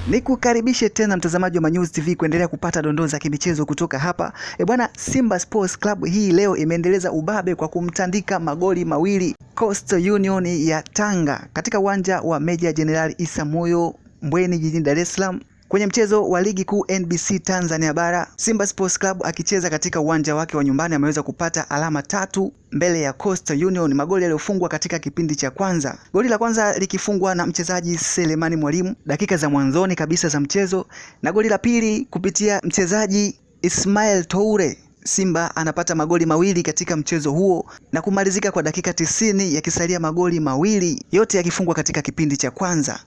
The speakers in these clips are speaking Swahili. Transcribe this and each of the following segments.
Nikukaribishe tena mtazamaji wa Manyuzi TV kuendelea kupata dondoo za kimichezo kutoka hapa. Bwana, Simba Sports Club hii leo imeendeleza ubabe kwa kumtandika magoli mawili Coastal Union ya Tanga katika uwanja wa Meja Jenerali Isamuhyo Mbweni jijini Dar es Salaam. Kwenye mchezo wa ligi kuu NBC Tanzania bara, Simba Sports Club akicheza katika uwanja wake wa nyumbani ameweza kupata alama 3 mbele ya Coastal Union. Magoli yaliyofungwa katika kipindi cha kwanza. Goli la kwanza likifungwa na mchezaji Selemani Mwalimu dakika za mwanzoni kabisa za mchezo, na goli la pili kupitia mchezaji Ismail Toure. Simba anapata magoli mawili katika mchezo huo na kumalizika kwa dakika 90 yakisalia magoli mawili yote yakifungwa katika kipindi cha kwanza.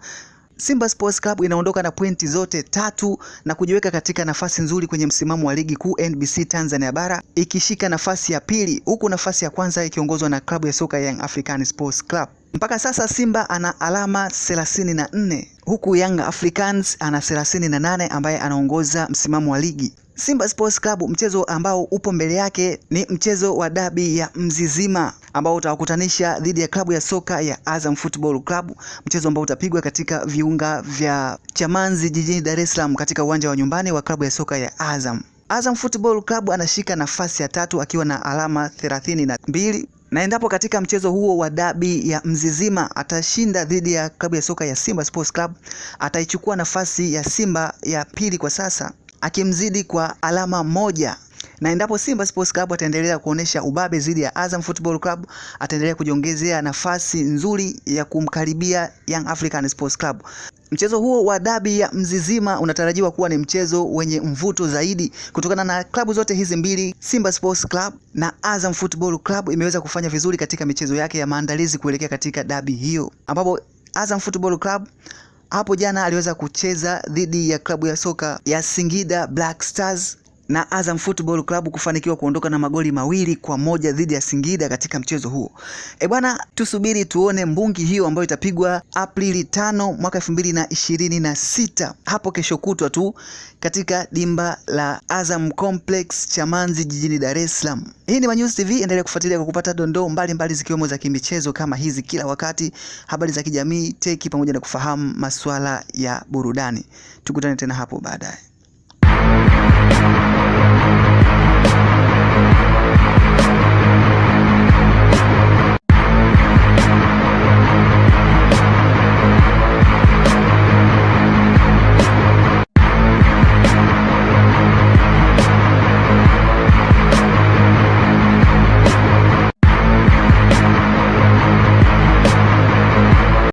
Simba Sports Club inaondoka na pointi zote 3 na kujiweka katika nafasi nzuri kwenye msimamo wa ligi kuu NBC Tanzania bara, ikishika nafasi ya pili huku nafasi ya kwanza ikiongozwa na klabu ya soka Young African Sports Club. Mpaka sasa Simba ana alama 34 huku Young Africans ana 38 ambaye anaongoza msimamo wa ligi. Simba Sports Club, mchezo ambao upo mbele yake ni mchezo wa dabi ya Mzizima ambao utawakutanisha dhidi ya klabu ya soka ya Azam Football Club, mchezo ambao utapigwa katika viunga vya Chamazi jijini Dar es Salaam katika uwanja wa nyumbani wa klabu ya soka ya Azam. Azam Football Club anashika nafasi ya 3 akiwa na alama 32, na endapo katika mchezo huo wa dabi ya Mzizima atashinda dhidi ya klabu ya soka ya Simba Sports Club, ataichukua nafasi ya Simba ya pili kwa sasa akimzidi kwa alama 1. Na endapo Simba Sports Club ataendelea kuonesha ubabe dhidi ya Azam Football Club, ataendelea kujiongezea nafasi nzuri ya kumkaribia Young African Sports Club. Mchezo huo wa dabi ya Mzizima unatarajiwa kuwa ni mchezo wenye mvuto zaidi kutokana na klabu zote hizi mbili, Simba Sports Club na Azam Football Club, imeweza kufanya vizuri katika michezo yake ya maandalizi kuelekea katika dabi hiyo, ambapo Azam Football Club hapo jana aliweza kucheza dhidi ya klabu ya soka ya Singida Black Stars na Azam Football Club kufanikiwa kuondoka na magoli 2-1 dhidi ya Singida katika mchezo huo. Bwana, tusubiri tuone mbungi hiyo ambayo itapigwa Aprili 5 mwaka 2026 hapo kesho kutwa tu katika dimba la Azam Complex Chamazi jijini Dar es Salaam. Hii ni Manyuzi TV, endelea kufuatilia kwa kupata dondoo mbalimbali zikiwemo za kimichezo kama hizi kila wakati, habari za kijamii, teki pamoja na kufahamu masuala ya burudani. Tukutane tena hapo baadaye.